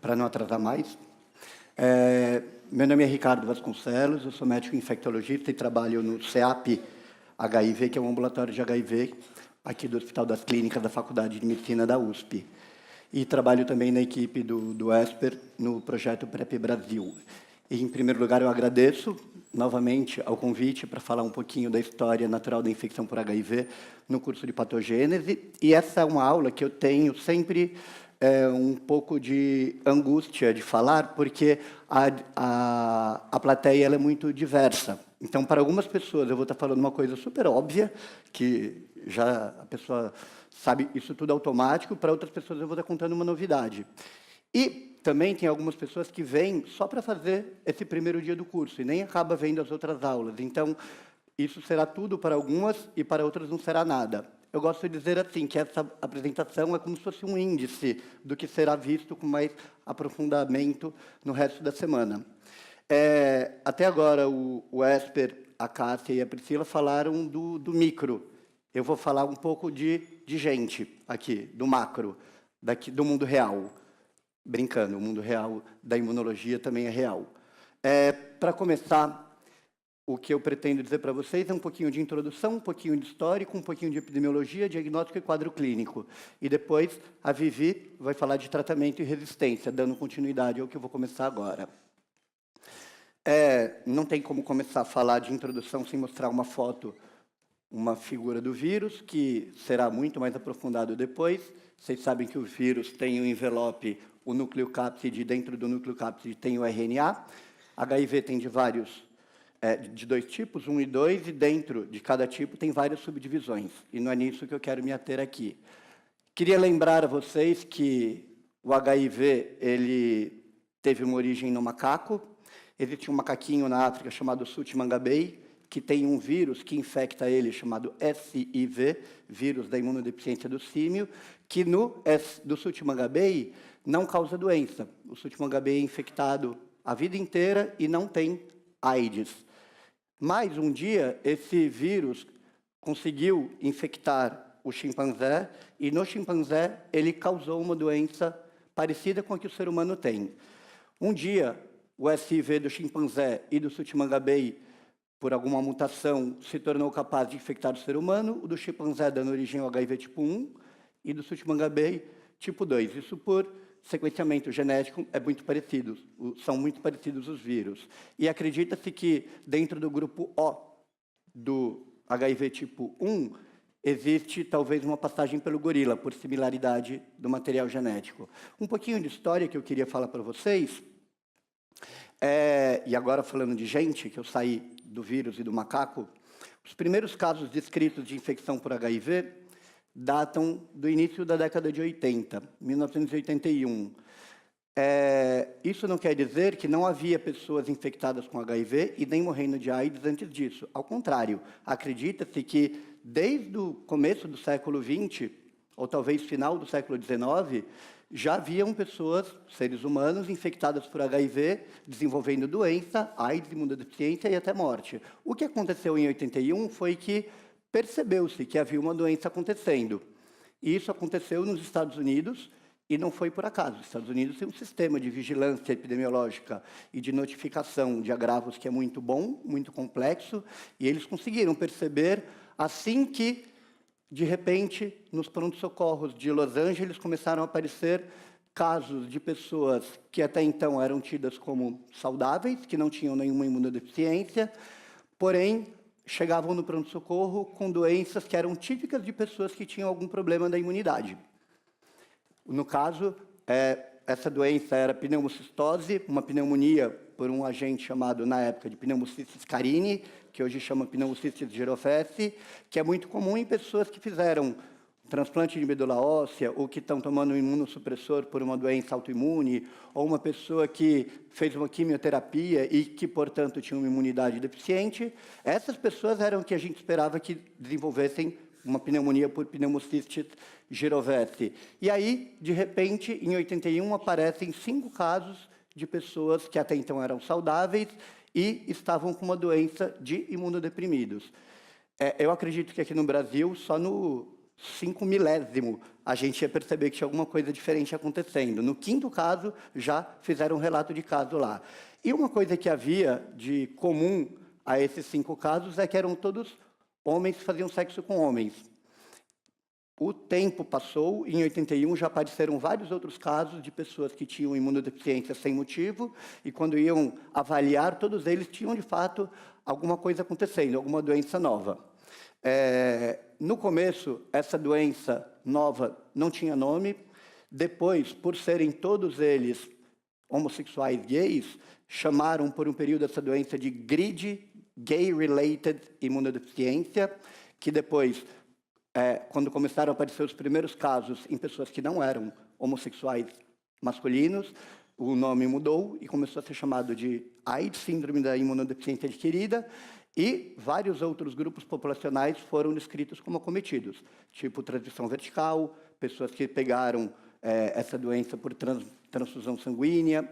para não atrasar mais. Meu nome é Ricardo Vasconcelos, eu sou médico infectologista e trabalho no CEAP HIV, que é um ambulatório de HIV, aqui do Hospital das Clínicas da Faculdade de Medicina da USP. E trabalho também na equipe do ESPER, no projeto PrEP Brasil. E, em primeiro lugar, eu agradeço novamente ao convite para falar um pouquinho da história natural da infecção por HIV no curso de patogênese. E essa é uma aula que eu tenho sempre um pouco de angústia de falar, porque a plateia ela é muito diversa. Então, para algumas pessoas, eu vou estar falando uma coisa super óbvia, que já a pessoa sabe isso tudo automático, para outras pessoas eu vou estar contando uma novidade. E também tem algumas pessoas que vêm só para fazer esse primeiro dia do curso e nem acaba vendo as outras aulas. Então, isso será tudo para algumas e para outras não será nada. Eu gosto de dizer assim, que essa apresentação é como se fosse um índice do que será visto com mais aprofundamento no resto da semana. Até agora, o Esper, a Cássia e a Priscila falaram do micro. Eu vou falar um pouco de gente aqui, do macro, do mundo real. Brincando, o mundo real da imunologia também é real. Para começar, o que eu pretendo dizer para vocês é um pouquinho de introdução, um pouquinho de histórico, um pouquinho de epidemiologia, diagnóstico e quadro clínico. E depois a Vivi vai falar de tratamento e resistência, dando continuidade ao que eu vou começar agora. Não tem como começar a falar de introdução sem mostrar uma foto, uma figura do vírus, que será muito mais aprofundado depois. Vocês sabem que o vírus tem um envelope, o nucleocápside, dentro do nucleocápside tem o RNA. HIV tem de dois tipos, 1 e 2, e dentro de cada tipo tem várias subdivisões. E não é nisso que eu quero me ater aqui. Queria lembrar a vocês que o HIV ele teve uma origem no macaco. Existe um macaquinho na África chamado Sut-Mangabey, que tem um vírus que infecta ele, chamado SIV, vírus da imunodeficiência do símio, que do Sut-Mangabey não causa doença. O Sut-Mangabey é infectado a vida inteira e não tem AIDS. Mas, um dia, esse vírus conseguiu infectar o chimpanzé, e no chimpanzé ele causou uma doença parecida com a que o ser humano tem. Um dia, o SIV do chimpanzé e do Sut-Mangabey, por alguma mutação, se tornou capaz de infectar o ser humano, o do chimpanzé dando origem ao HIV tipo 1 e do Sut-Mangabey tipo 2. Isso por sequenciamento genético é muito parecido, são muito parecidos os vírus. E acredita-se que dentro do grupo O do HIV tipo 1, existe talvez uma passagem pelo gorila, por similaridade do material genético. Um pouquinho de história que eu queria falar para vocês, e agora falando de gente, que eu saí do vírus e do macaco, os primeiros casos descritos de infecção por HIV datam do início da década de 80, 1981. Isso não quer dizer que não havia pessoas infectadas com HIV e nem morrendo de AIDS antes disso. Ao contrário, acredita-se que desde o começo do século XX, ou talvez final do século XIX, já haviam pessoas, seres humanos, infectadas por HIV, desenvolvendo doença, AIDS, imunodeficiência e até morte. O que aconteceu em 81 foi que percebeu-se que havia uma doença acontecendo. E isso aconteceu nos Estados Unidos, e não foi por acaso. Os Estados Unidos têm um sistema de vigilância epidemiológica e de notificação de agravos que é muito bom, muito complexo, e eles conseguiram perceber assim que, de repente, nos pronto-socorros de Los Angeles começaram a aparecer casos de pessoas que até então eram tidas como saudáveis, que não tinham nenhuma imunodeficiência, porém, chegavam no pronto-socorro com doenças que eram típicas de pessoas que tinham algum problema da imunidade. No caso, essa doença era pneumocistose, uma pneumonia por um agente chamado, na época, de pneumocystis carini, que hoje chama pneumocystis jirovecii, que é muito comum em pessoas que fizeram transplante de medula óssea ou que estão tomando um imunossupressor por uma doença autoimune, ou uma pessoa que fez uma quimioterapia e que, portanto, tinha uma imunidade deficiente. Essas pessoas eram o que a gente esperava que desenvolvessem uma pneumonia por pneumocystis jirovecii. E aí, de repente, em 81, aparecem 5 casos de pessoas que até então eram saudáveis e estavam com uma doença de imunodeprimidos. Eu acredito que aqui no Brasil, só no 5 milésimo, a gente ia perceber que tinha alguma coisa diferente acontecendo. No 5º caso, já fizeram um relato de caso lá. E uma coisa que havia de comum a esses 5 casos é que eram todos homens que faziam sexo com homens. O tempo passou, em 81 já apareceram vários outros casos de pessoas que tinham imunodeficiência sem motivo, e quando iam avaliar, todos eles tinham, de fato, alguma coisa acontecendo, alguma doença nova. No começo, essa doença nova não tinha nome. Depois, por serem todos eles homossexuais gays, chamaram por um período essa doença de GRID, Gay-Related Immunodeficiência, que depois, quando começaram a aparecer os primeiros casos em pessoas que não eram homossexuais masculinos, o nome mudou e começou a ser chamado de AIDS, Síndrome da Imunodeficiência Adquirida, e vários outros grupos populacionais foram descritos como acometidos, tipo transmissão vertical, pessoas que pegaram essa doença por transfusão sanguínea,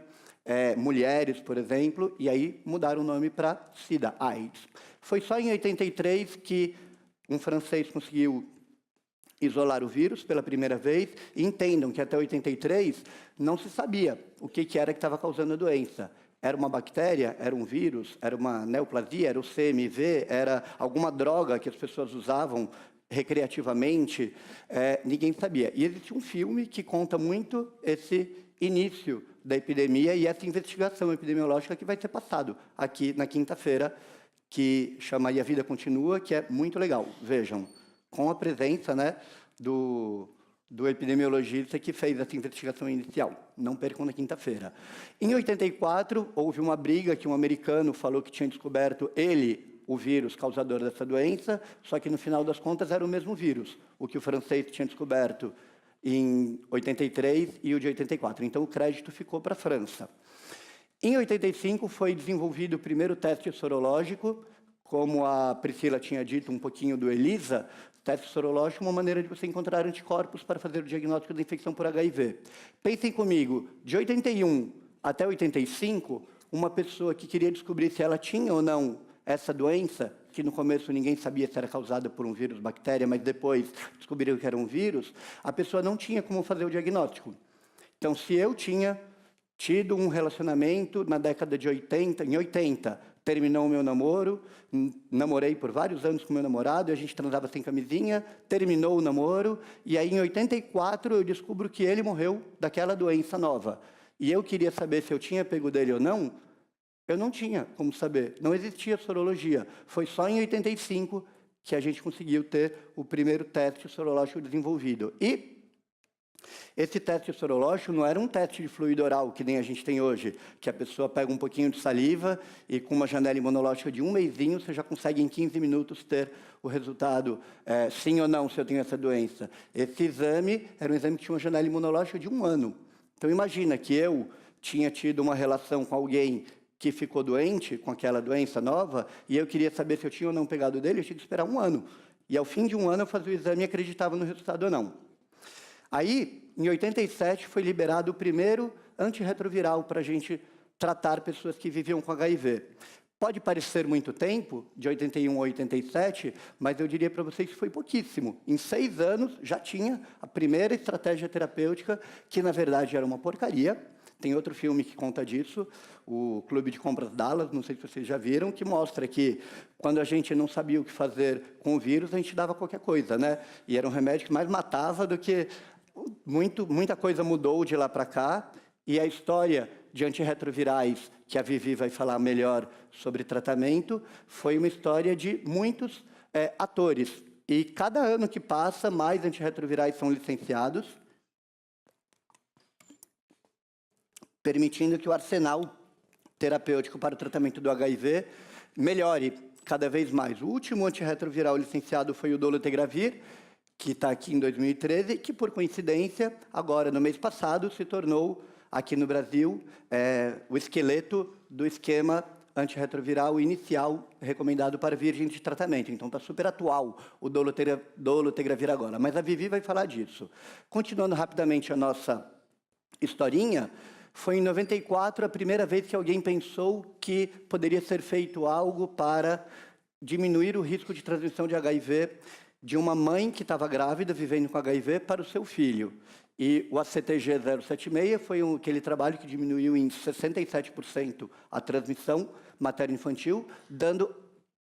mulheres, por exemplo, e aí mudaram o nome para SIDA, AIDS. Foi só em 83 que um francês conseguiu isolar o vírus pela primeira vez, e entendam que até 83 não se sabia o que era que estava causando a doença. Era uma bactéria, era um vírus, era uma neoplasia, era o CMV, era alguma droga que as pessoas usavam recreativamente, ninguém sabia. E existe um filme que conta muito esse início da epidemia e essa investigação epidemiológica que vai ser passado aqui na quinta-feira, que chama E a Vida Continua, que é muito legal. Vejam, com a presença, né, do epidemiologista que fez essa investigação inicial. Não percam na quinta-feira. Em 84, houve uma briga que um americano falou que tinha descoberto o vírus causador dessa doença, só que no final das contas era o mesmo vírus, o que o francês tinha descoberto em 83 e o de 84. Então o crédito ficou para a França. Em 85 foi desenvolvido o primeiro teste sorológico, como a Priscila tinha dito um pouquinho do ELISA. Teste sorológico é uma maneira de você encontrar anticorpos para fazer o diagnóstico da infecção por HIV. Pensem comigo, de 81 até 85, uma pessoa que queria descobrir se ela tinha ou não essa doença, que no começo ninguém sabia se era causada por um vírus, bactéria, mas depois descobriram que era um vírus, a pessoa não tinha como fazer o diagnóstico. Então, se eu tinha tido um relacionamento na década de 80, em 80, terminou o meu namoro, namorei por vários anos com meu namorado, e a gente transava sem camisinha, terminou o namoro, e aí em 84 eu descubro que ele morreu daquela doença nova. E eu queria saber se eu tinha pego dele ou não, eu não tinha como saber, não existia sorologia. Foi só em 85 que a gente conseguiu ter o primeiro teste sorológico desenvolvido. E esse teste sorológico não era um teste de fluido oral, que nem a gente tem hoje, que a pessoa pega um pouquinho de saliva e com uma janela imunológica de um mesinho, você já consegue em 15 minutos ter o resultado, sim ou não, se eu tenho essa doença. Esse exame era um exame que tinha uma janela imunológica de 1 ano. Então imagina que eu tinha tido uma relação com alguém que ficou doente com aquela doença nova, e eu queria saber se eu tinha ou não pegado dele, eu tinha que esperar 1 ano. E ao fim de 1 ano eu fazia o exame e acreditava no resultado ou não. Aí, em 87, foi liberado o primeiro antirretroviral para a gente tratar pessoas que viviam com HIV. Pode parecer muito tempo, de 81 a 87, mas eu diria para vocês que foi pouquíssimo. Em 6 anos, já tinha a primeira estratégia terapêutica, que na verdade era uma porcaria. Tem outro filme que conta disso, o Clube de Compras Dallas, não sei se vocês já viram, que mostra que quando a gente não sabia o que fazer com o vírus, a gente dava qualquer coisa, né? E era um remédio que mais matava do que... Muita coisa mudou de lá para cá, e a história de antirretrovirais, que a Vivi vai falar melhor sobre tratamento, foi uma história de muitos atores. E cada ano que passa, mais antirretrovirais são licenciados, permitindo que o arsenal terapêutico para o tratamento do HIV melhore cada vez mais. O último antirretroviral licenciado foi o dolutegravir, que está aqui em 2013, que, por coincidência, agora, no mês passado, se tornou, aqui no Brasil, o esqueleto do esquema antirretroviral inicial recomendado para virgens de tratamento. Então, está super atual o dolutegravir agora. Mas a Vivi vai falar disso. Continuando rapidamente a nossa historinha, foi em 94 a primeira vez que alguém pensou que poderia ser feito algo para diminuir o risco de transmissão de HIV de uma mãe que estava grávida, vivendo com HIV, para o seu filho. E o ACTG 076 foi aquele trabalho que diminuiu em 67% a transmissão materno-infantil, dando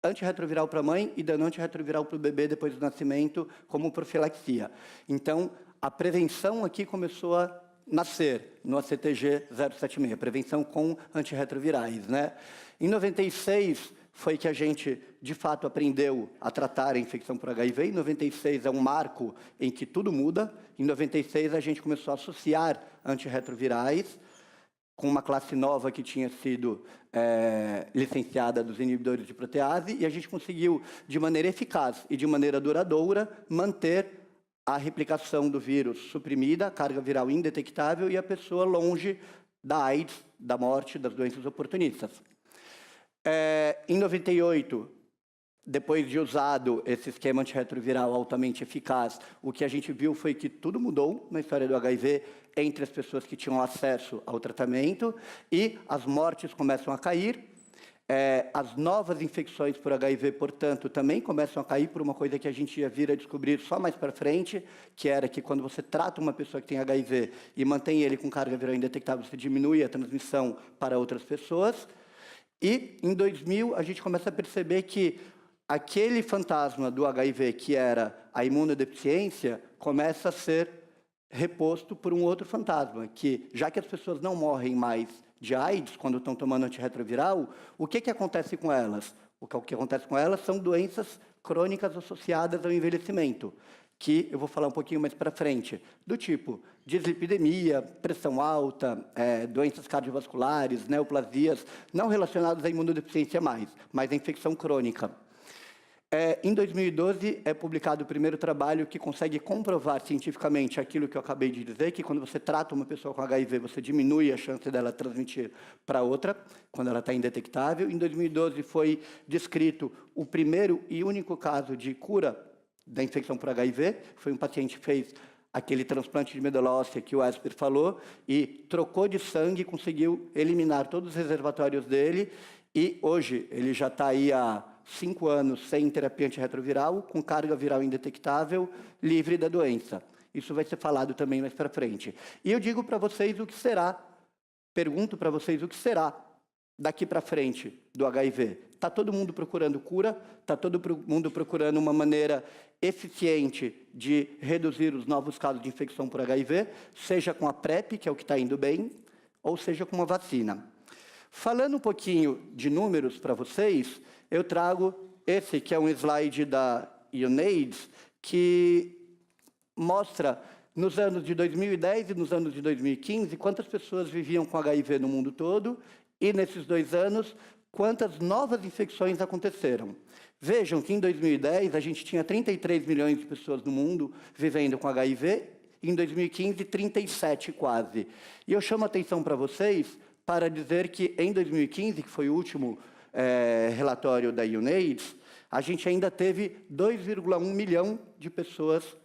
antirretroviral para a mãe e dando antirretroviral para o bebê depois do nascimento, como profilaxia. Então, a prevenção aqui começou a nascer no ACTG 076, prevenção com antirretrovirais, né? Em 96 foi que a gente, de fato, aprendeu a tratar a infecção por HIV. Em 96 é um marco em que tudo muda. Em 96 a gente começou a associar antirretrovirais com uma classe nova que tinha sido licenciada dos inibidores de protease, e a gente conseguiu, de maneira eficaz e de maneira duradoura, manter a replicação do vírus suprimida, a carga viral indetectável e a pessoa longe da AIDS, da morte, das doenças oportunistas. Em 98, depois de usado esse esquema antirretroviral altamente eficaz, o que a gente viu foi que tudo mudou na história do HIV entre as pessoas que tinham acesso ao tratamento e as mortes começam a cair. As novas infecções por HIV, portanto, também começam a cair por uma coisa que a gente ia vir a descobrir só mais para frente, que era que quando você trata uma pessoa que tem HIV e mantém ele com carga viral indetectável, você diminui a transmissão para outras pessoas. E, em 2000, a gente começa a perceber que aquele fantasma do HIV, que era a imunodeficiência, começa a ser reposto por um outro fantasma, que, já que as pessoas não morrem mais de AIDS quando estão tomando antirretroviral, o que acontece com elas? O que acontece com elas são doenças crônicas associadas ao envelhecimento, que eu vou falar um pouquinho mais para frente, do tipo dislipidemia, pressão alta, doenças cardiovasculares, neoplasias, não relacionadas à imunodeficiência mais, mas à infecção crônica. Em 2012, é publicado o primeiro trabalho que consegue comprovar cientificamente aquilo que eu acabei de dizer, que quando você trata uma pessoa com HIV, você diminui a chance dela transmitir para outra, quando ela está indetectável. Em 2012, foi descrito o primeiro e único caso de cura da infecção por HIV. Foi um paciente que fez aquele transplante de medula óssea que o Esper falou, e trocou de sangue, conseguiu eliminar todos os reservatórios dele, e hoje ele já está aí há 5 anos sem terapia antirretroviral, com carga viral indetectável, livre da doença. Isso vai ser falado também mais para frente. E eu digo para vocês o que será, pergunto para vocês o que será daqui para frente do HIV. Está todo mundo procurando cura, está todo mundo procurando uma maneira eficiente de reduzir os novos casos de infecção por HIV, seja com a PrEP, que é o que está indo bem, ou seja com uma vacina. Falando um pouquinho de números para vocês, eu trago esse, que é um slide da UNAIDS, que mostra, nos anos de 2010 e nos anos de 2015, quantas pessoas viviam com HIV no mundo todo, e nesses 2 anos, quantas novas infecções aconteceram. Vejam que em 2010, a gente tinha 33 milhões de pessoas no mundo vivendo com HIV, e em 2015, 37 quase. E eu chamo a atenção para vocês para dizer que em 2015, que foi o último relatório da UNAIDS, a gente ainda teve 2,1 milhão de pessoas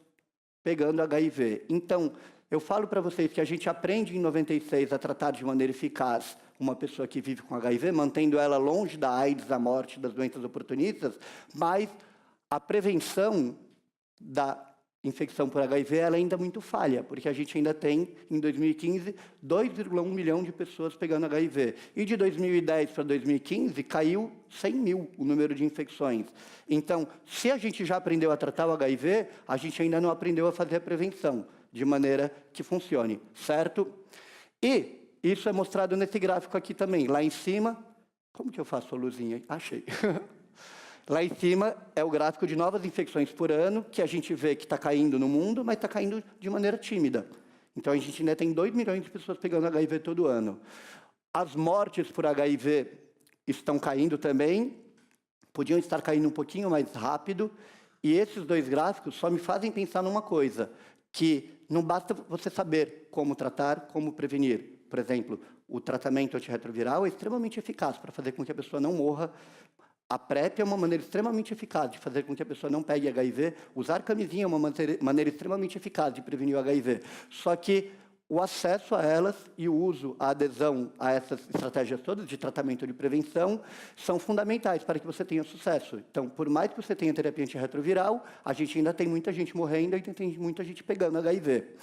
pegando HIV. Então, eu falo para vocês que a gente aprende em 96 a tratar de maneira eficaz uma pessoa que vive com HIV, mantendo ela longe da AIDS, da morte, das doenças oportunistas, mas a prevenção da infecção por HIV ela ainda é muito falha, porque a gente ainda tem, em 2015, 2,1 milhão de pessoas pegando HIV. E de 2010 para 2015, caiu 100 mil o número de infecções. Então, se a gente já aprendeu a tratar o HIV, a gente ainda não aprendeu a fazer a prevenção, de maneira que funcione, certo? E isso é mostrado nesse gráfico aqui também. Lá em cima, como que eu faço a luzinha? Achei. Lá em cima é o gráfico de novas infecções por ano, que a gente vê que está caindo no mundo, mas está caindo de maneira tímida. Então, a gente ainda tem 2 milhões de pessoas pegando HIV todo ano. As mortes por HIV estão caindo também, podiam estar caindo um pouquinho mais rápido, e esses 2 gráficos só me fazem pensar numa coisa, que não basta você saber como tratar, como prevenir. Por exemplo, o tratamento antirretroviral é extremamente eficaz para fazer com que a pessoa não morra. A PrEP é uma maneira extremamente eficaz de fazer com que a pessoa não pegue HIV. Usar camisinha é uma maneira extremamente eficaz de prevenir o HIV. Só que o acesso a elas e o uso, a adesão a essas estratégias todas de tratamento de prevenção são fundamentais para que você tenha sucesso. Então, por mais que você tenha terapia antirretroviral, a gente ainda tem muita gente morrendo e tem muita gente pegando HIV.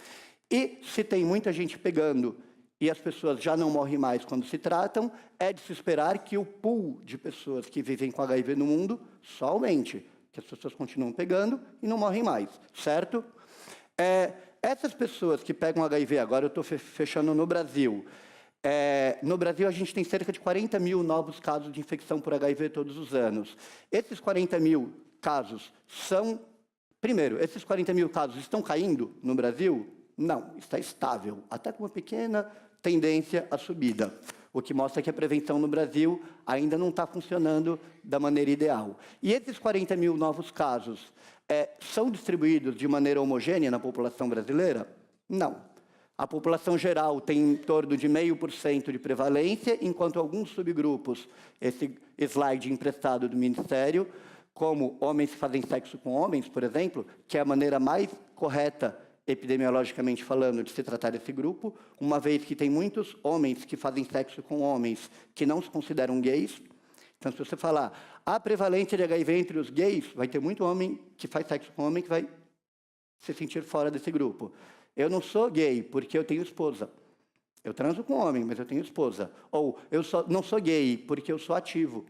E se tem muita gente pegando e as pessoas já não morrem mais quando se tratam, é de se esperar que o pool de pessoas que vivem com HIV no mundo só aumente, que as pessoas continuam pegando e não morrem mais, certo? Essas pessoas que pegam HIV, agora eu estou fechando no Brasil. No Brasil, a gente tem cerca de 40 mil novos casos de infecção por HIV todos os anos. Esses 40 mil casos são... Primeiro, esses 40 mil casos estão caindo no Brasil? Não, está estável, até com uma pequena tendência à subida, o que mostra que a prevenção no Brasil ainda não está funcionando da maneira ideal. E esses 40 mil novos casos são distribuídos de maneira homogênea na população brasileira? Não. A população geral tem em torno de 0,5% de prevalência, enquanto alguns subgrupos, esse slide emprestado do Ministério, como homens que fazem sexo com homens, por exemplo, que é a maneira mais correta, epidemiologicamente falando, de se tratar desse grupo, uma vez que tem muitos homens que fazem sexo com homens que não se consideram gays. Então, se você falar a prevalência de HIV entre os gays, vai ter muito homem que faz sexo com homem que vai se sentir fora desse grupo. Eu não sou gay porque eu tenho esposa. Eu transo com homem, mas eu tenho esposa. Ou eu não sou gay porque eu sou ativo.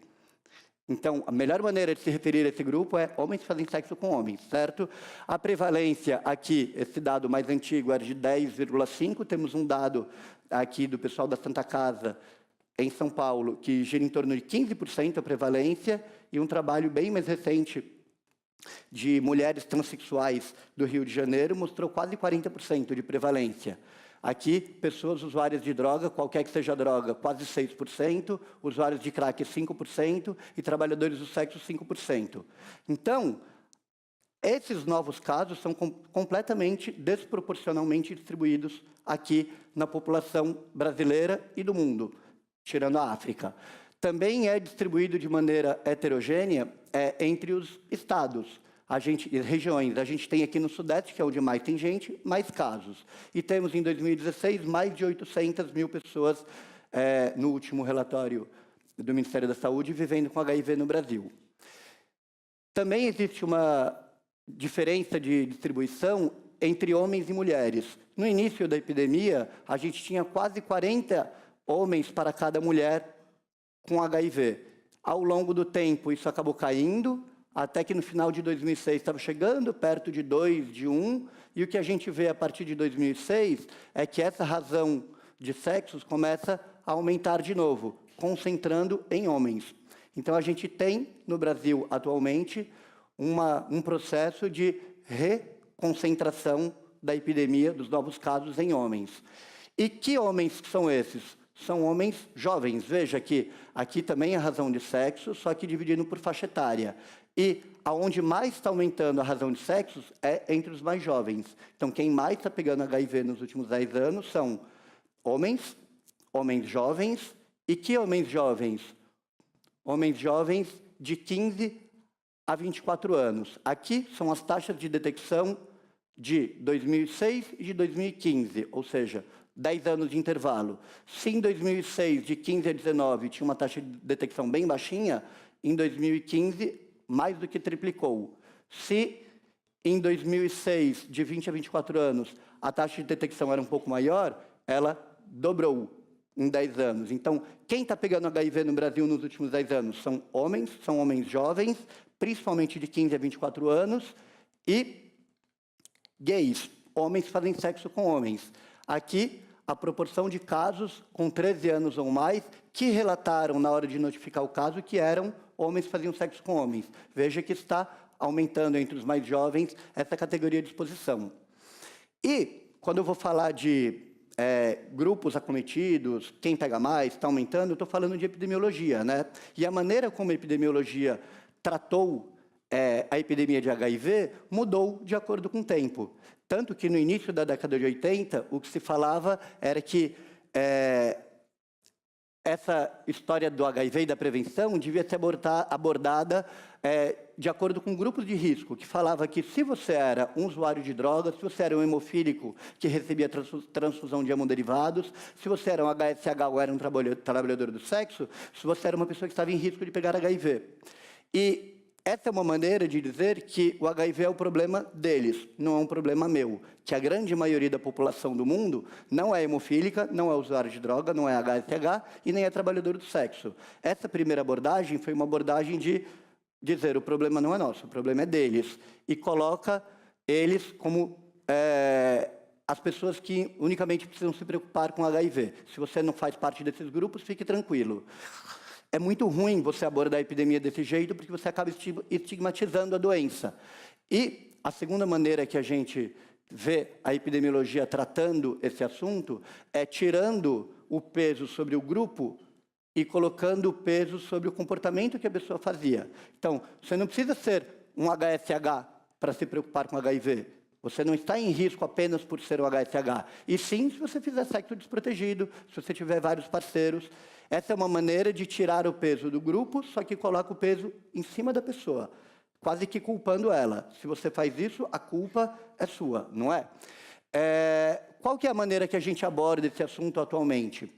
Então, a melhor maneira de se referir a esse grupo é homens que fazem sexo com homens, certo? A prevalência aqui, esse dado mais antigo era de 10,5, temos um dado aqui do pessoal da Santa Casa, em São Paulo, que gira em torno de 15% a prevalência, e um trabalho bem mais recente de mulheres transexuais do Rio de Janeiro mostrou quase 40% de prevalência. Aqui, pessoas usuárias de droga, qualquer que seja a droga, quase 6%, usuários de crack, 5%, e trabalhadores do sexo, 5%. Então, esses novos casos são completamente, desproporcionalmente distribuídos aqui na população brasileira e do mundo, tirando a África. Também é distribuído de maneira heterogênea entre os estados. Regiões. A gente tem aqui no Sudeste, que é onde mais tem gente, mais casos. E temos, em 2016, mais de 800 mil pessoas, no último relatório do Ministério da Saúde, vivendo com HIV no Brasil. Também existe uma diferença de distribuição entre homens e mulheres. No início da epidemia, a gente tinha quase 40 homens para cada mulher com HIV. Ao longo do tempo, isso acabou caindo, até que no final de 2006 estava chegando perto de 2, de 1, e o que a gente vê a partir de 2006 é que essa razão de sexos começa a aumentar de novo, concentrando em homens. Então, a gente tem, no Brasil, atualmente, um processo de reconcentração da epidemia dos novos casos em homens. E que homens são esses? São homens jovens. Veja que aqui também é a razão de sexo, só que dividindo por faixa etária. E aonde mais está aumentando a razão de sexos é entre os mais jovens. Então, quem mais está pegando HIV nos últimos 10 anos são homens, homens jovens. E que homens jovens? Homens jovens de 15 a 24 anos. Aqui são as taxas de detecção de 2006 e de 2015, ou seja, 10 anos de intervalo. Se em 2006, de 15 a 19, tinha uma taxa de detecção bem baixinha, em 2015, mais do que triplicou. Se em 2006, de 20 a 24 anos, a taxa de detecção era um pouco maior, ela dobrou em 10 anos. Então, quem está pegando HIV no Brasil nos últimos 10 anos são homens jovens, principalmente de 15 a 24 anos, e gays, homens que fazem sexo com homens. Aqui, a proporção de casos com 13 anos ou mais que relataram na hora de notificar o caso que eram homens que faziam sexo com homens. Veja que está aumentando entre os mais jovens essa categoria de exposição. E, quando eu vou falar de grupos acometidos, quem pega mais, está aumentando, eu estou falando de epidemiologia, né? E a maneira como a epidemiologia tratou a epidemia de HIV mudou de acordo com o tempo. Tanto que no início da década de 80, o que se falava era que essa história do HIV e da prevenção devia ser abordada de acordo com grupos de risco, que falava que se você era um usuário de drogas, se você era um hemofílico que recebia transfusão de hemoderivados, se você era um HSH ou era um trabalhador do sexo, se você era uma pessoa que estava em risco de pegar HIV. E essa é uma maneira de dizer que o HIV é o problema deles, não é um problema meu. Que a grande maioria da população do mundo não é hemofílica, não é usuário de droga, não é HSH e nem é trabalhador do sexo. Essa primeira abordagem foi uma abordagem de dizer o problema não é nosso, o problema é deles. E coloca eles como as pessoas que unicamente precisam se preocupar com HIV. Se você não faz parte desses grupos, fique tranquilo. É muito ruim você abordar a epidemia desse jeito, porque você acaba estigmatizando a doença. E a segunda maneira que a gente vê a epidemiologia tratando esse assunto é tirando o peso sobre o grupo e colocando o peso sobre o comportamento que a pessoa fazia. Então, você não precisa ser um HSH para se preocupar com HIV. Você não está em risco apenas por ser um HSH. E sim, se você fizer sexo desprotegido, se você tiver vários parceiros. Essa é uma maneira de tirar o peso do grupo, só que coloca o peso em cima da pessoa, quase que culpando ela. Se você faz isso, a culpa é sua, não é? Qual que é a maneira que a gente aborda esse assunto atualmente?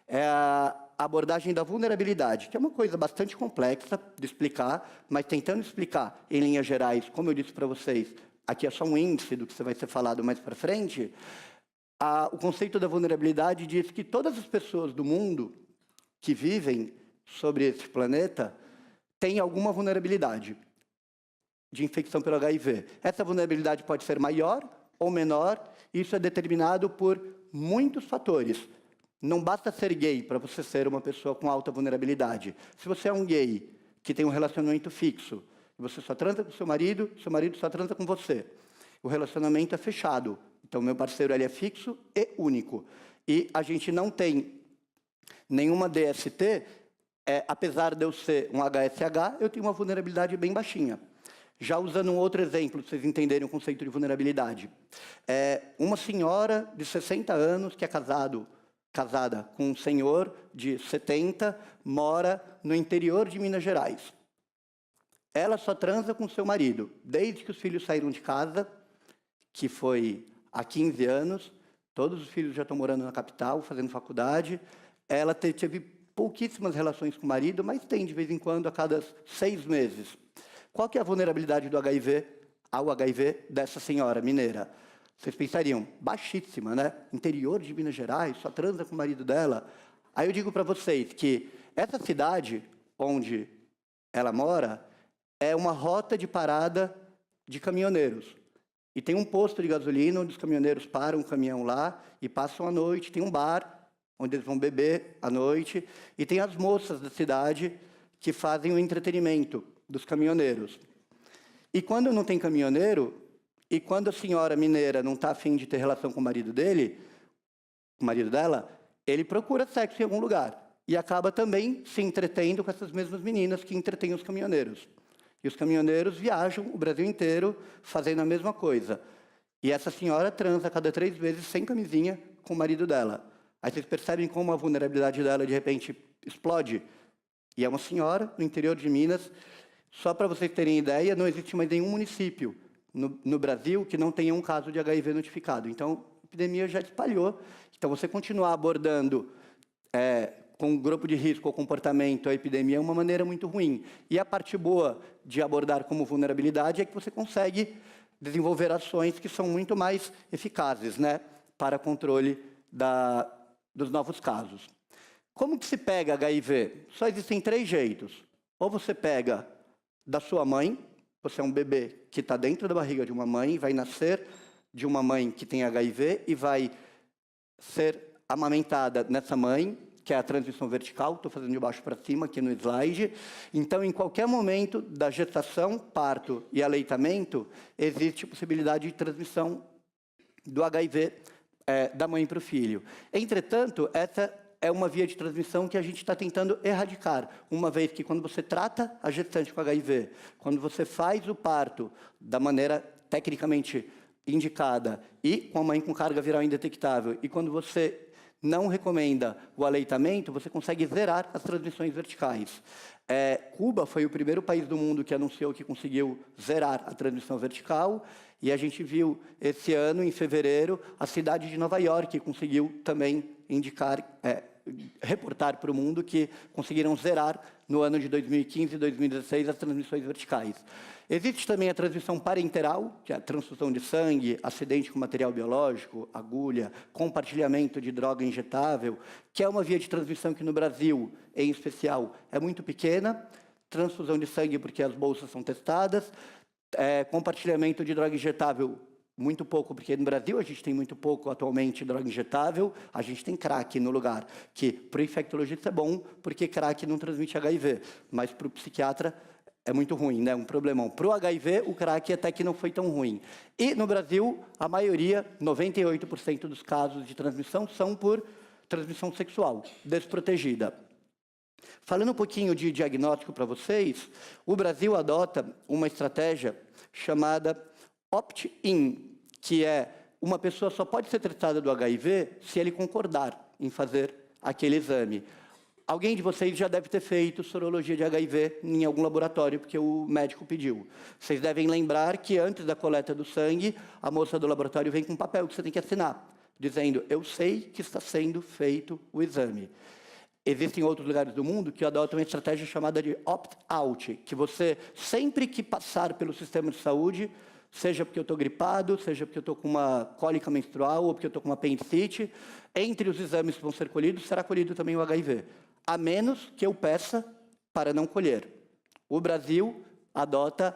É a abordagem da vulnerabilidade, que é uma coisa bastante complexa de explicar, mas tentando explicar em linhas gerais, como eu disse para vocês, aqui é só um índice do que vai ser falado mais para frente, o conceito da vulnerabilidade diz que todas as pessoas do mundo que vivem sobre esse planeta têm alguma vulnerabilidade de infecção pelo HIV. Essa vulnerabilidade pode ser maior ou menor, isso é determinado por muitos fatores. Não basta ser gay para você ser uma pessoa com alta vulnerabilidade. Se você é um gay que tem um relacionamento fixo, você só transa com seu marido só transa com você. O relacionamento é fechado. Então, meu parceiro ele é fixo e único. E a gente não tem nenhuma DST, apesar de eu ser um HSH, eu tenho uma vulnerabilidade bem baixinha. Já usando um outro exemplo, para vocês entenderem o conceito de vulnerabilidade. Uma senhora de 60 anos que é casada com um senhor de 70, mora no interior de Minas Gerais. Ela só transa com seu marido, desde que os filhos saíram de casa, que foi há 15 anos, todos os filhos já estão morando na capital, fazendo faculdade. Ela teve pouquíssimas relações com o marido, mas tem de vez em quando, a cada 6 meses. Qual que é a vulnerabilidade do HIV ao HIV dessa senhora mineira? Vocês pensariam, baixíssima, né? Interior de Minas Gerais, só transa com o marido dela. Aí eu digo para vocês que essa cidade onde ela mora é uma rota de parada de caminhoneiros. E tem um posto de gasolina onde os caminhoneiros param o caminhão lá e passam a noite. Tem um bar onde eles vão beber à noite, e tem as moças da cidade que fazem o entretenimento dos caminhoneiros. E quando não tem caminhoneiro, e quando a senhora mineira não está afim de ter relação com o marido dela, ele procura sexo em algum lugar, e acaba também se entretendo com essas mesmas meninas que entretêm os caminhoneiros. E os caminhoneiros viajam o Brasil inteiro fazendo a mesma coisa. E essa senhora transa a cada 3 vezes sem camisinha com o marido dela. Aí vocês percebem como a vulnerabilidade dela, de repente, explode. E é uma senhora no interior de Minas. Só para vocês terem ideia, não existe mais nenhum município no Brasil que não tenha um caso de HIV notificado. Então, a epidemia já espalhou. Então, você continuar abordando com um grupo de risco ou comportamento a epidemia é uma maneira muito ruim. E a parte boa de abordar como vulnerabilidade é que você consegue desenvolver ações que são muito mais eficazes, né, para controle dos novos casos. Como que se pega HIV? Só existem 3 jeitos. Ou você pega da sua mãe, você é um bebê que está dentro da barriga de uma mãe, vai nascer de uma mãe que tem HIV e vai ser amamentada nessa mãe, que é a transmissão vertical, estou fazendo de baixo para cima aqui no slide. Então, em qualquer momento da gestação, parto e aleitamento, existe possibilidade de transmissão do HIV da mãe para o filho. Entretanto, essa é uma via de transmissão que a gente está tentando erradicar, uma vez que quando você trata a gestante com HIV, quando você faz o parto da maneira tecnicamente indicada e com a mãe com carga viral indetectável, e quando você não recomenda o aleitamento, você consegue zerar as transmissões verticais. Cuba foi o primeiro país do mundo que anunciou que conseguiu zerar a transmissão vertical, e a gente viu esse ano, em fevereiro, a cidade de Nova York conseguiu também reportar para o mundo que conseguiram zerar no ano de 2015 e 2016 as transmissões verticais. Existe também a transmissão parenteral, que é a transfusão de sangue, acidente com material biológico, agulha, compartilhamento de droga injetável, que é uma via de transmissão que no Brasil, em especial, é muito pequena. Transfusão de sangue porque as bolsas são testadas. Compartilhamento de droga injetável, muito pouco, porque no Brasil a gente tem muito pouco atualmente droga injetável, a gente tem crack no lugar, que para o infectologista é bom, porque crack não transmite HIV, mas para o psiquiatra é muito ruim, né? Um problemão. Para o HIV, o crack até que não foi tão ruim. E no Brasil, a maioria, 98% dos casos de transmissão são por transmissão sexual, desprotegida. Falando um pouquinho de diagnóstico para vocês, o Brasil adota uma estratégia chamada opt-in, que é uma pessoa só pode ser tratada do HIV se ele concordar em fazer aquele exame. Alguém de vocês já deve ter feito sorologia de HIV em algum laboratório, porque o médico pediu. Vocês devem lembrar que antes da coleta do sangue, a moça do laboratório vem com um papel que você tem que assinar, dizendo, eu sei que está sendo feito o exame. Existem outros lugares do mundo que adotam uma estratégia chamada de opt-out, que você, sempre que passar pelo sistema de saúde, seja porque eu estou gripado, seja porque eu estou com uma cólica menstrual ou porque eu estou com uma apendicite, entre os exames que vão ser colhidos, será colhido também o HIV, a menos que eu peça para não colher. O Brasil adota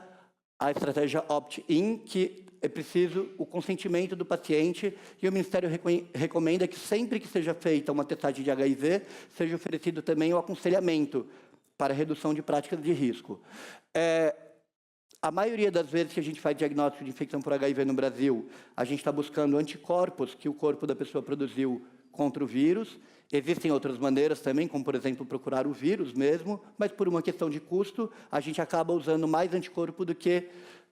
a estratégia opt-in, que é preciso o consentimento do paciente, e o Ministério recomenda que sempre que seja feita uma testagem de HIV, seja oferecido também o aconselhamento para redução de práticas de risco. A maioria das vezes que a gente faz diagnóstico de infecção por HIV no Brasil, a gente está buscando anticorpos que o corpo da pessoa produziu contra o vírus. Existem outras maneiras também, como, por exemplo, procurar o vírus mesmo, mas por uma questão de custo, a gente acaba usando mais anticorpo do que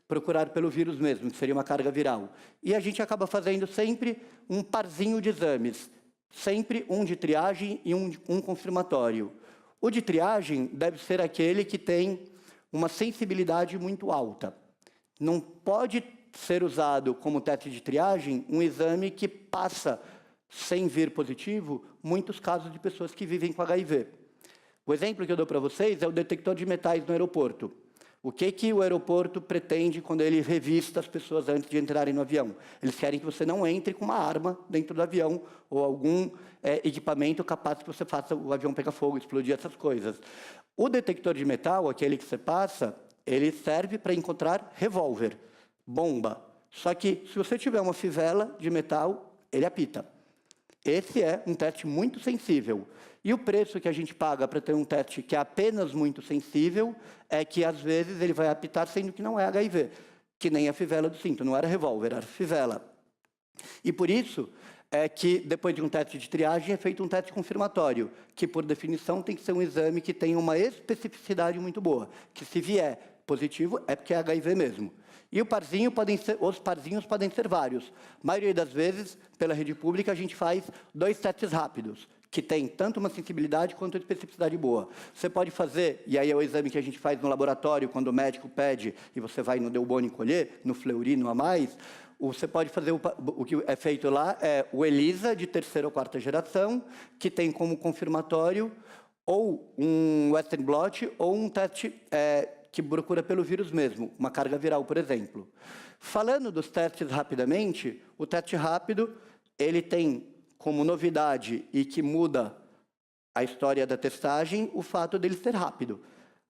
procurar pelo vírus mesmo, que seria uma carga viral. E a gente acaba fazendo sempre um parzinho de exames, sempre um de triagem e um confirmatório. O de triagem deve ser aquele que tem uma sensibilidade muito alta. Não pode ser usado como teste de triagem um exame que passa, sem vir positivo, muitos casos de pessoas que vivem com HIV. O exemplo que eu dou para vocês é o detector de metais no aeroporto. O que o aeroporto pretende quando ele revista as pessoas antes de entrarem no avião? Eles querem que você não entre com uma arma dentro do avião ou algum equipamento capaz que você faça o avião pegar fogo, explodir, essas coisas. O detector de metal, aquele que você passa, ele serve para encontrar revólver, bomba. Só que, se você tiver uma fivela de metal, ele apita. Esse é um teste muito sensível. E o preço que a gente paga para ter um teste que é apenas muito sensível é que, às vezes, ele vai apitar sendo que não é HIV, que nem a fivela do cinto, não era revólver, era fivela. E por isso é que, depois de um teste de triagem, é feito um teste confirmatório, que, por definição, tem que ser um exame que tenha uma especificidade muito boa, que se vier positivo é porque é HIV mesmo. E os parzinhos podem ser vários. A maioria das vezes, pela rede pública, a gente faz 2 testes rápidos, que tem tanto uma sensibilidade quanto uma especificidade boa. Você pode fazer, e aí é o exame que a gente faz no laboratório, quando o médico pede, e você vai no Delboni colher, no Fleury, no A+, você pode fazer o que é feito lá, é o ELISA, de 3ª ou 4ª geração, que tem como confirmatório ou um Western blot, ou um teste que procura pelo vírus mesmo, uma carga viral, por exemplo. Falando dos testes rapidamente, o teste rápido, ele tem como novidade e que muda a história da testagem, o fato dele ser rápido.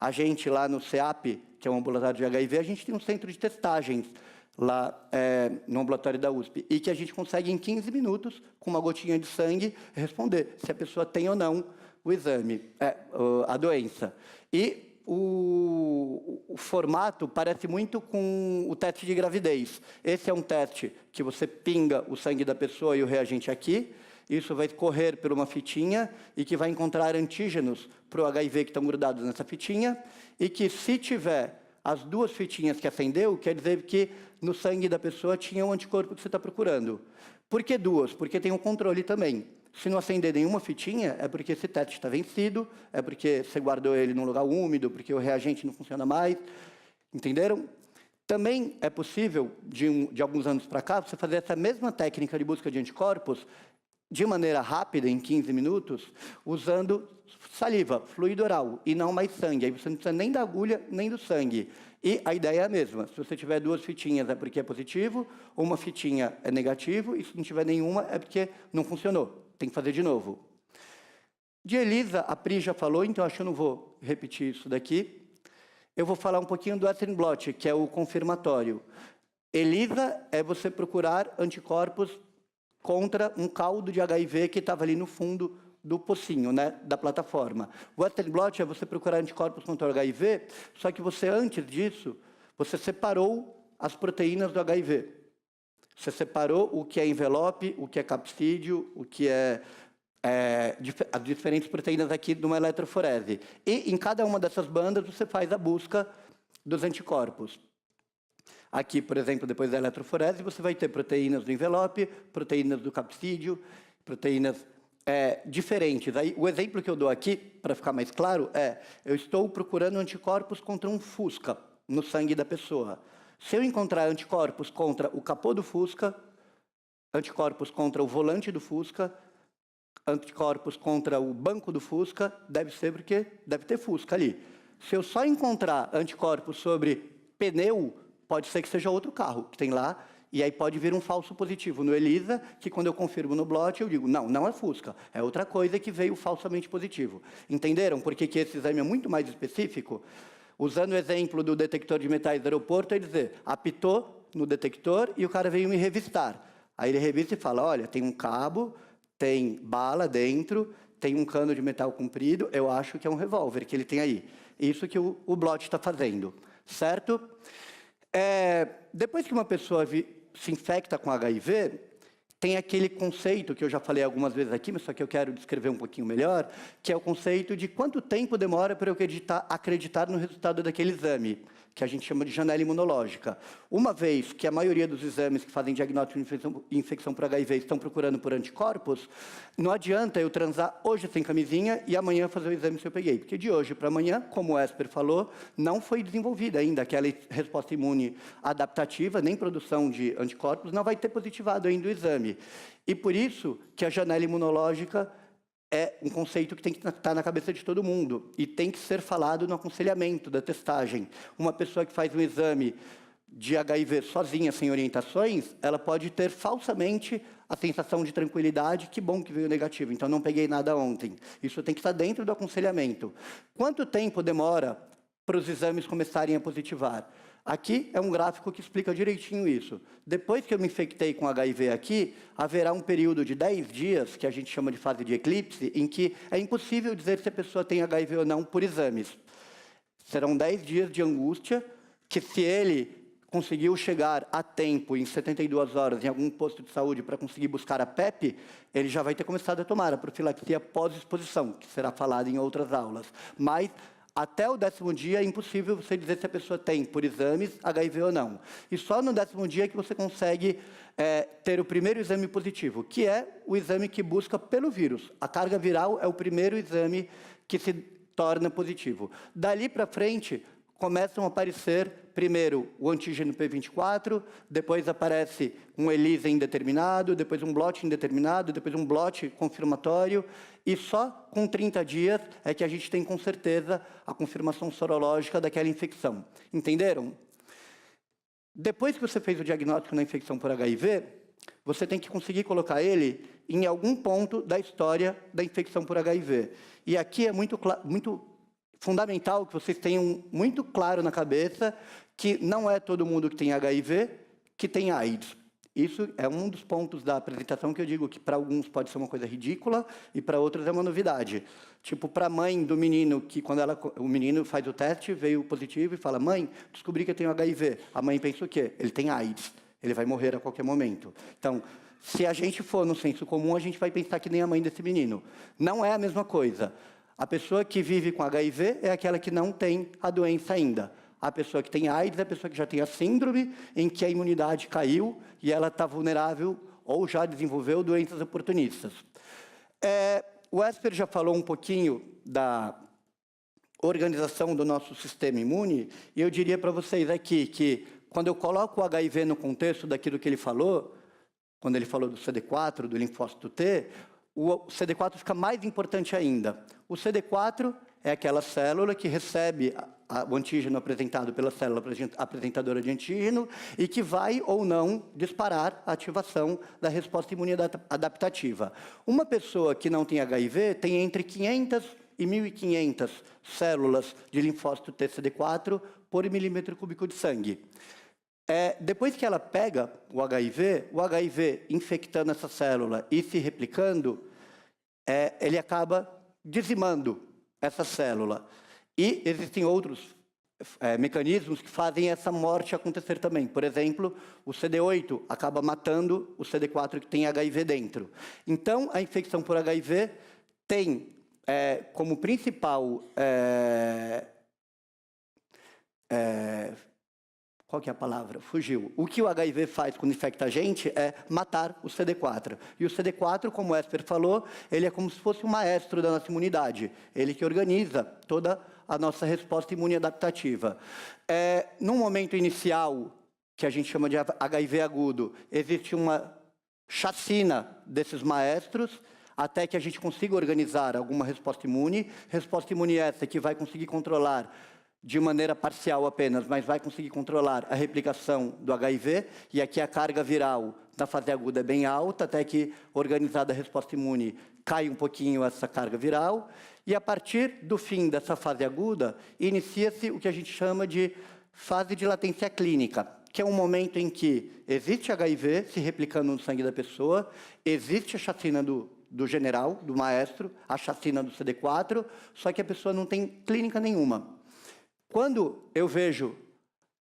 A gente lá no CEAP, que é um ambulatório de HIV, a gente tem um centro de testagens lá no ambulatório da USP, e que a gente consegue em 15 minutos, com uma gotinha de sangue, responder se a pessoa tem ou não o exame, a doença. E o formato parece muito com o teste de gravidez. Esse é um teste que você pinga o sangue da pessoa e o reagente aqui. Isso vai correr por uma fitinha e que vai encontrar antígenos para o HIV que estão grudados nessa fitinha, e que, se tiver as 2 fitinhas que acendeu, quer dizer que no sangue da pessoa tinha o anticorpo que você está procurando. Por que 2? Porque tem um controle também. Se não acender nenhuma fitinha, é porque esse teste está vencido, é porque você guardou ele num lugar úmido, porque o reagente não funciona mais. Entenderam? Também é possível, de alguns anos para cá, você fazer essa mesma técnica de busca de anticorpos de maneira rápida, em 15 minutos, usando saliva, fluido oral, e não mais sangue. Aí você não precisa nem da agulha, nem do sangue. E a ideia é a mesma. Se você tiver 2 fitinhas, é porque é positivo, uma fitinha é negativo, e se não tiver nenhuma, é porque não funcionou. Tem que fazer de novo. De ELISA, a Pri já falou, então acho que eu não vou repetir isso daqui. Eu vou falar um pouquinho do Western blot, que é o confirmatório. ELISA é você procurar anticorpos contra um caldo de HIV que estava ali no fundo do pocinho, né, da plataforma. O Western blot é você procurar anticorpos contra o HIV, só que você, antes disso, você separou as proteínas do HIV. Você separou o que é envelope, o que é capsídeo, o que é as diferentes proteínas aqui de uma eletroforese. E em cada uma dessas bandas você faz a busca dos anticorpos. Aqui, por exemplo, depois da eletroforese, você vai ter proteínas do envelope, proteínas do capsídeo, proteínas diferentes. Aí, o exemplo que eu dou aqui, para ficar mais claro, eu estou procurando anticorpos contra um Fusca no sangue da pessoa. Se eu encontrar anticorpos contra o capô do Fusca, anticorpos contra o volante do Fusca, anticorpos contra o banco do Fusca, deve ser porque deve ter Fusca ali. Se eu só encontrar anticorpos sobre pneu, pode ser que seja outro carro que tem lá, e aí pode vir um falso positivo no ELISA, que quando eu confirmo no blot, eu digo, não é Fusca, é outra coisa que veio falsamente positivo. Entenderam por que esse exame é muito mais específico? Usando o exemplo do detector de metais do aeroporto, é dizer, apitou no detector e o cara veio me revistar. Aí ele revista e fala, olha, tem um cabo, tem bala dentro, tem um cano de metal comprido, eu acho que é um revólver que ele tem aí. Isso que o blot está fazendo, certo? Depois que uma pessoa se infecta com HIV, tem aquele conceito que eu já falei algumas vezes aqui, mas só que eu quero descrever um pouquinho melhor, que é o conceito de quanto tempo demora para eu acreditar no resultado daquele exame, que a gente chama de janela imunológica. Uma vez que a maioria dos exames que fazem diagnóstico de infecção por HIV estão procurando por anticorpos, não adianta eu transar hoje sem camisinha e amanhã fazer o exame se eu peguei, porque de hoje para amanhã, como o Esper falou, não foi desenvolvida ainda aquela resposta imune adaptativa, nem produção de anticorpos, não vai ter positivado ainda o exame. E por isso que a janela imunológica é um conceito que tem que estar na cabeça de todo mundo e tem que ser falado no aconselhamento da testagem. Uma pessoa que faz um exame de HIV sozinha, sem orientações, ela pode ter falsamente a sensação de tranquilidade, que bom que veio negativo, então não peguei nada ontem. Isso tem que estar dentro do aconselhamento. Quanto tempo demora para os exames começarem a positivar? Aqui é um gráfico que explica direitinho isso. Depois que eu me infectei com HIV aqui, haverá um período de 10 dias, que a gente chama de fase de eclipse, em que é impossível dizer se a pessoa tem HIV ou não por exames. Serão 10 dias de angústia, que se ele conseguiu chegar a tempo, em 72 horas, em algum posto de saúde, para conseguir buscar a PEP, ele já vai ter começado a tomar a profilaxia pós-exposição, que será falada em outras aulas. Mas até o 10º dia é impossível você dizer se a pessoa tem, por exames, HIV ou não. E só no 10º dia que você consegue ter o primeiro exame positivo, que é o exame que busca pelo vírus. A carga viral é o primeiro exame que se torna positivo. Dali para frente, começam a aparecer, primeiro, o antígeno P24, depois aparece um ELISA indeterminado, depois um blot indeterminado, depois um blot confirmatório, e só com 30 dias é que a gente tem, com certeza, a confirmação sorológica daquela infecção. Entenderam? Depois que você fez o diagnóstico na infecção por HIV, você tem que conseguir colocar ele em algum ponto da história da infecção por HIV. E aqui é muito fundamental que vocês tenham muito claro na cabeça que não é todo mundo que tem HIV que tem AIDS. Isso é um dos pontos da apresentação que eu digo que para alguns pode ser uma coisa ridícula e para outros é uma novidade. Tipo, para a mãe do menino, que quando o menino faz o teste, veio positivo e fala, mãe, descobri que eu tenho HIV. A mãe pensa o quê? Ele tem AIDS, ele vai morrer a qualquer momento. Então, se a gente for no senso comum, a gente vai pensar que nem a mãe desse menino. Não é a mesma coisa. A pessoa que vive com HIV é aquela que não tem a doença ainda. A pessoa que tem AIDS é a pessoa que já tem a síndrome, em que a imunidade caiu e ela está vulnerável ou já desenvolveu doenças oportunistas. O Esper já falou um pouquinho da organização do nosso sistema imune, e eu diria para vocês aqui que, quando eu coloco o HIV no contexto daquilo que ele falou, quando ele falou do CD4, do linfócito T, o CD4 fica mais importante ainda. O CD4 é aquela célula que recebe o antígeno apresentado pela célula apresentadora de antígeno e que vai ou não disparar a ativação da resposta imune adaptativa. Uma pessoa que não tem HIV tem entre 500 e 1.500 células de linfócito TCD4 por milímetro cúbico de sangue. Depois que ela pega o HIV infectando essa célula e se replicando, ele acaba dizimando essa célula. E existem outros mecanismos que fazem essa morte acontecer também. Por exemplo, o CD8 acaba matando o CD4 que tem HIV dentro. Então, a infecção por HIV tem como principal... qual que é a palavra? Fugiu. O que o HIV faz quando infecta a gente é matar o CD4. E o CD4, como o Esper falou, ele é como se fosse o maestro da nossa imunidade. Ele que organiza toda a nossa resposta imune adaptativa. Num momento inicial, que a gente chama de HIV agudo, existe uma chacina desses maestros, até que a gente consiga organizar alguma resposta imune essa que vai conseguir controlar de maneira parcial apenas, mas vai conseguir controlar a replicação do HIV, e aqui a carga viral da fase aguda é bem alta, até que, organizada a resposta imune, cai um pouquinho essa carga viral, e a partir do fim dessa fase aguda, inicia-se o que a gente chama de fase de latência clínica, que é um momento em que existe HIV se replicando no sangue da pessoa, existe a chacina do general, do maestro, a chacina do CD4, só que a pessoa não tem clínica nenhuma. Quando eu vejo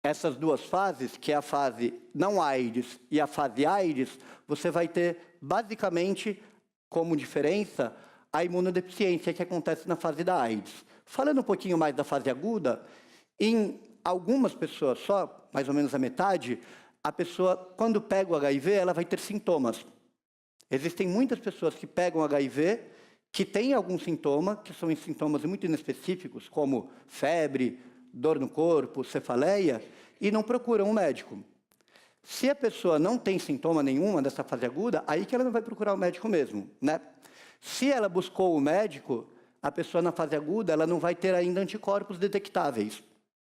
essas duas fases, que é a fase não AIDS e a fase AIDS, você vai ter, basicamente, como diferença, a imunodeficiência que acontece na fase da AIDS. Falando um pouquinho mais da fase aguda, em algumas pessoas só, mais ou menos a metade, a pessoa, quando pega o HIV, ela vai ter sintomas. Existem muitas pessoas que pegam HIV, que têm algum sintoma, que são sintomas muito inespecíficos, como febre, dor no corpo, cefaleia, e não procuram um médico. Se a pessoa não tem sintoma nenhuma dessa fase aguda, aí que ela não vai procurar o médico mesmo, né? Se ela buscou o médico, a pessoa na fase aguda, ela não vai ter ainda anticorpos detectáveis,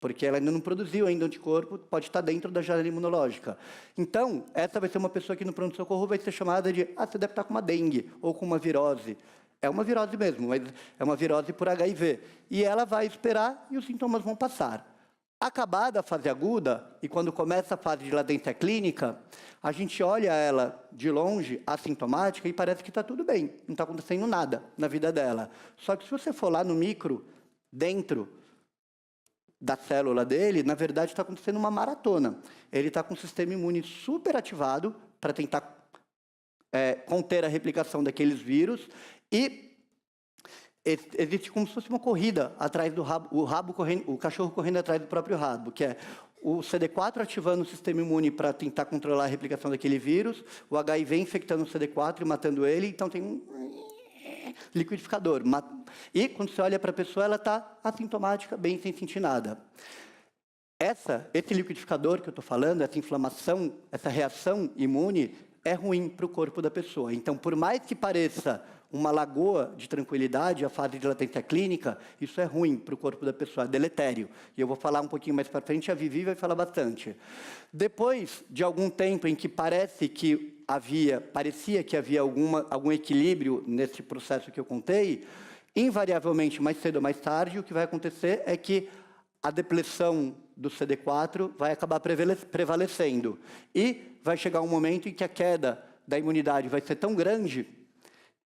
porque ela ainda não produziu ainda anticorpo, pode estar dentro da janela imunológica. Então, essa vai ser uma pessoa que no pronto-socorro vai ser chamada de, você deve estar com uma dengue ou com uma virose. É uma virose mesmo, mas é uma virose por HIV. E ela vai esperar e os sintomas vão passar. Acabada a fase aguda, e quando começa a fase de latência clínica, a gente olha ela de longe, assintomática, e parece que está tudo bem, não está acontecendo nada na vida dela. Só que se você for lá no micro, dentro da célula dele, na verdade está acontecendo uma maratona. Ele está com o sistema imune super ativado para tentar conter a replicação daqueles vírus, e existe como se fosse uma corrida atrás do rabo, o cachorro correndo atrás do próprio rabo, que é o CD4 ativando o sistema imune para tentar controlar a replicação daquele vírus, o HIV infectando o CD4 e matando ele, então tem um liquidificador. E quando você olha para a pessoa, ela está assintomática, bem sem sentir nada. Esse liquidificador que eu estou falando, essa inflamação, essa reação imune, é ruim para o corpo da pessoa. Então, por mais que pareça uma lagoa de tranquilidade, a fase de latência clínica, isso é ruim para o corpo da pessoa, é deletério. E eu vou falar um pouquinho mais para frente, a Vivi vai falar bastante. Depois de algum tempo em que parecia que havia algum equilíbrio nesse processo que eu contei, invariavelmente, mais cedo ou mais tarde, o que vai acontecer é que a depressão do CD4 vai acabar prevalecendo. E vai chegar um momento em que a queda da imunidade vai ser tão grande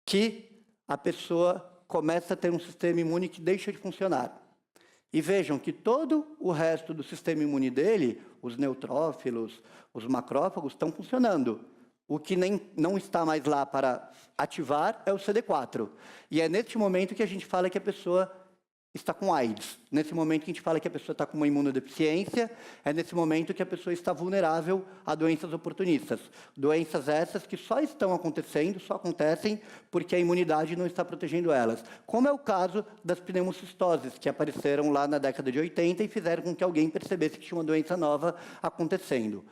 que a pessoa começa a ter um sistema imune que deixa de funcionar. E vejam que todo o resto do sistema imune dele, os neutrófilos, os macrófagos, estão funcionando. O que não está mais lá para ativar é o CD4. E é neste momento que a gente fala que a pessoa está com AIDS. Nesse momento que a gente fala que a pessoa está com uma imunodeficiência, é nesse momento que a pessoa está vulnerável a doenças oportunistas. Doenças essas que só estão acontecendo, só acontecem porque a imunidade não está protegendo elas. Como é o caso das pneumocistoses, que apareceram lá na década de 80 e fizeram com que alguém percebesse que tinha uma doença nova acontecendo.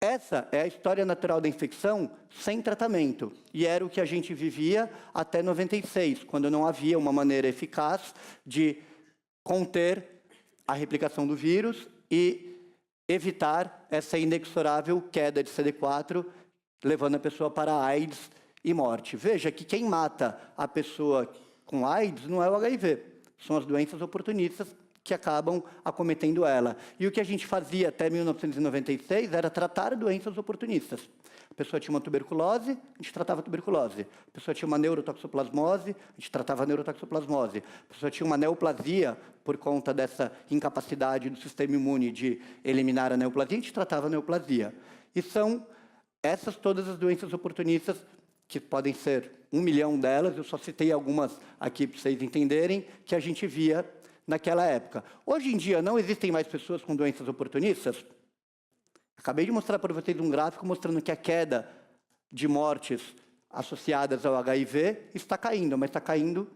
Essa é a história natural da infecção sem tratamento. E era o que a gente vivia até 96, quando não havia uma maneira eficaz de conter a replicação do vírus e evitar essa inexorável queda de CD4, levando a pessoa para AIDS e morte. Veja que quem mata a pessoa com AIDS não é o HIV, são as doenças oportunistas que acabam acometendo ela. E o que a gente fazia até 1996 era tratar doenças oportunistas. A pessoa tinha uma tuberculose, a gente tratava a tuberculose. A pessoa tinha uma neurotoxoplasmose, a gente tratava a neurotoxoplasmose. A pessoa tinha uma neoplasia, por conta dessa incapacidade do sistema imune de eliminar a neoplasia, a gente tratava a neoplasia. E são essas todas as doenças oportunistas, que podem ser 1 milhão delas, eu só citei algumas aqui para vocês entenderem, que a gente via naquela época. Hoje em dia, não existem mais pessoas com doenças oportunistas? Acabei de mostrar para vocês um gráfico mostrando que a queda de mortes associadas ao HIV está caindo, mas está caindo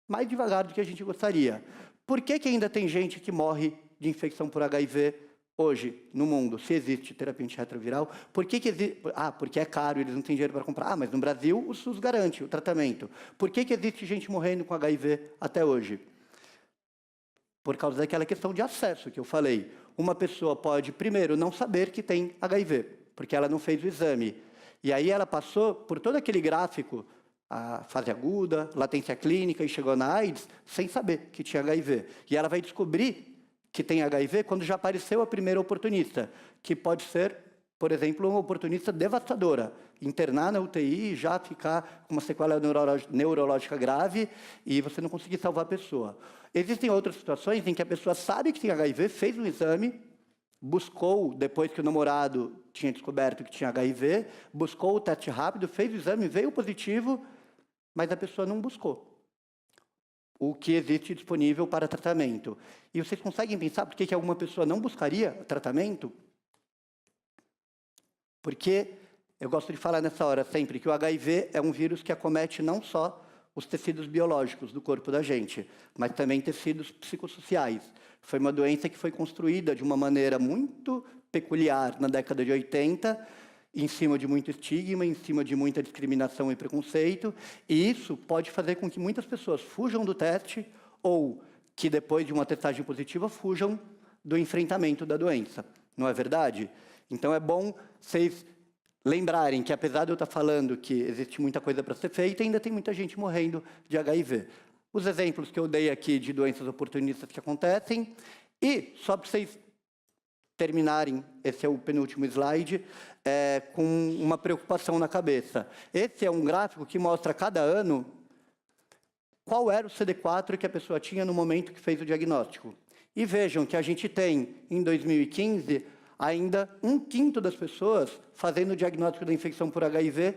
mais devagar do que a gente gostaria. Por que ainda tem gente que morre de infecção por HIV hoje no mundo, se existe terapia antirretroviral? Por que existe? Porque é caro, eles não têm dinheiro para comprar. Mas no Brasil o SUS garante o tratamento. Por que existe gente morrendo com HIV até hoje? Por causa daquela questão de acesso que eu falei. Uma pessoa pode, primeiro, não saber que tem HIV, porque ela não fez o exame. E aí ela passou por todo aquele gráfico, a fase aguda, latência clínica, e chegou na AIDS, sem saber que tinha HIV. E ela vai descobrir que tem HIV quando já apareceu a primeira oportunista, que pode ser, por exemplo, uma oportunista devastadora. Internar na UTI e já ficar com uma sequela neurológica grave e você não conseguir salvar a pessoa. Existem outras situações em que a pessoa sabe que tem HIV, fez um exame, buscou, depois que o namorado tinha descoberto que tinha HIV, buscou o teste rápido, fez o exame, veio positivo, mas a pessoa não buscou o que existe disponível para tratamento. E vocês conseguem pensar por que alguma pessoa não buscaria tratamento? Porque eu gosto de falar nessa hora sempre que o HIV é um vírus que acomete não só os tecidos biológicos do corpo da gente, mas também tecidos psicossociais. Foi uma doença que foi construída de uma maneira muito peculiar na década de 80, em cima de muito estigma, em cima de muita discriminação e preconceito, e isso pode fazer com que muitas pessoas fujam do teste ou que depois de uma testagem positiva fujam do enfrentamento da doença. Não é verdade? Então é bom vocês lembrarem que, apesar de eu estar falando que existe muita coisa para ser feita, ainda tem muita gente morrendo de HIV. Os exemplos que eu dei aqui de doenças oportunistas que acontecem, e só para vocês terminarem, esse é o penúltimo slide, com uma preocupação na cabeça. Esse é um gráfico que mostra cada ano qual era o CD4 que a pessoa tinha no momento que fez o diagnóstico. E vejam que a gente tem, em 2015, ainda 1/5 das pessoas fazendo o diagnóstico da infecção por HIV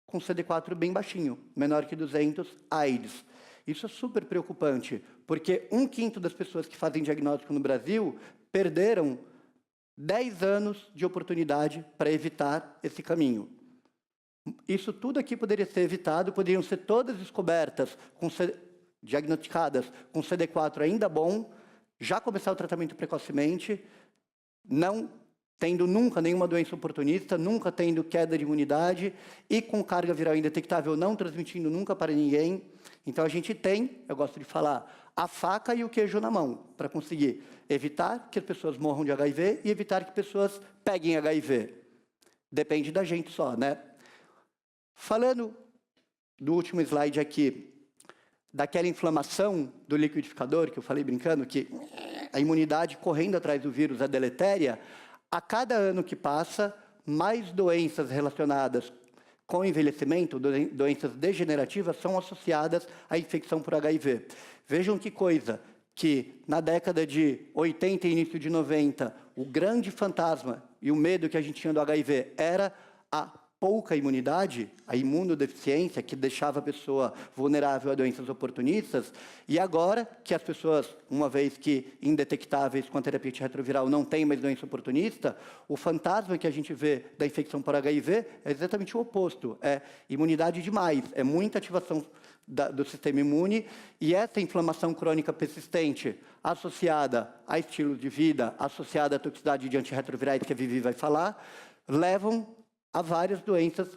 com CD4 bem baixinho, menor que 200, AIDS. Isso é super preocupante, porque 1/5 das pessoas que fazem diagnóstico no Brasil perderam 10 anos de oportunidade para evitar esse caminho. Isso tudo aqui poderia ser evitado, poderiam ser todas descobertas, diagnosticadas com CD4 ainda bom, já começar o tratamento precocemente, não tendo nunca nenhuma doença oportunista, nunca tendo queda de imunidade e com carga viral indetectável, não transmitindo nunca para ninguém. Então a gente tem, eu gosto de falar, a faca e o queijo na mão para conseguir evitar que as pessoas morram de HIV e evitar que pessoas peguem HIV. Depende da gente só, né? Falando do último slide aqui, daquela inflamação do liquidificador, que eu falei brincando, que a imunidade correndo atrás do vírus é deletéria, a cada ano que passa, mais doenças relacionadas com envelhecimento, doenças degenerativas, são associadas à infecção por HIV. Vejam que coisa, que na década de 80 e início de 90, o grande fantasma e o medo que a gente tinha do HIV era a pouca imunidade, a imunodeficiência, que deixava a pessoa vulnerável a doenças oportunistas, e agora que as pessoas, uma vez que indetectáveis com a terapia antirretroviral, não têm mais doença oportunista, o fantasma que a gente vê da infecção por HIV é exatamente o oposto, é imunidade demais, é muita ativação do sistema imune, e essa inflamação crônica persistente, associada a estilos de vida, associada à toxicidade de antirretrovirais, que a Vivi vai falar, levam a várias doenças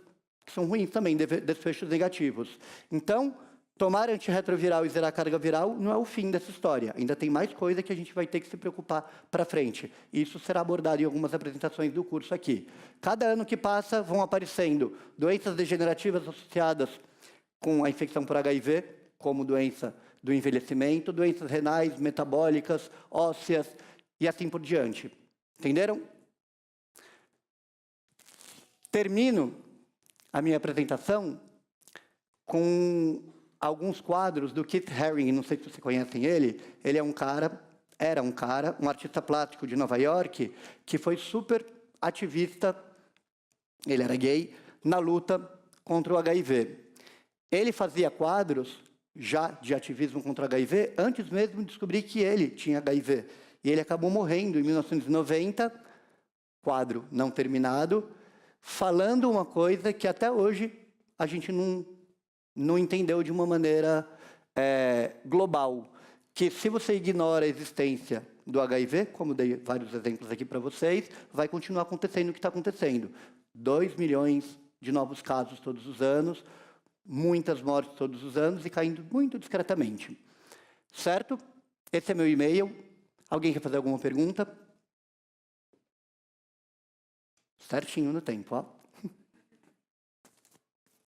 que são ruins também, desfechos negativos. Então, tomar antirretroviral e zerar a carga viral não é o fim dessa história. Ainda tem mais coisa que a gente vai ter que se preocupar para frente. Isso será abordado em algumas apresentações do curso aqui. Cada ano que passa, vão aparecendo doenças degenerativas associadas com a infecção por HIV, como doença do envelhecimento, doenças renais, metabólicas, ósseas e assim por diante. Entenderam? Termino a minha apresentação com alguns quadros do Keith Haring, não sei se vocês conhecem ele. Ele é um cara, um artista plástico de Nova York, que foi super ativista, ele era gay, na luta contra o HIV. Ele fazia quadros já de ativismo contra o HIV antes mesmo de descobrir que ele tinha HIV. E ele acabou morrendo em 1990, quadro não terminado, falando uma coisa que até hoje a gente não entendeu de uma maneira global, que se você ignora a existência do HIV, como dei vários exemplos aqui para vocês, vai continuar acontecendo o que está acontecendo. 2 milhões de novos casos todos os anos, muitas mortes todos os anos e caindo muito discretamente. Certo? Esse é meu e-mail. Alguém quer fazer alguma pergunta? Certinho no tempo, ó.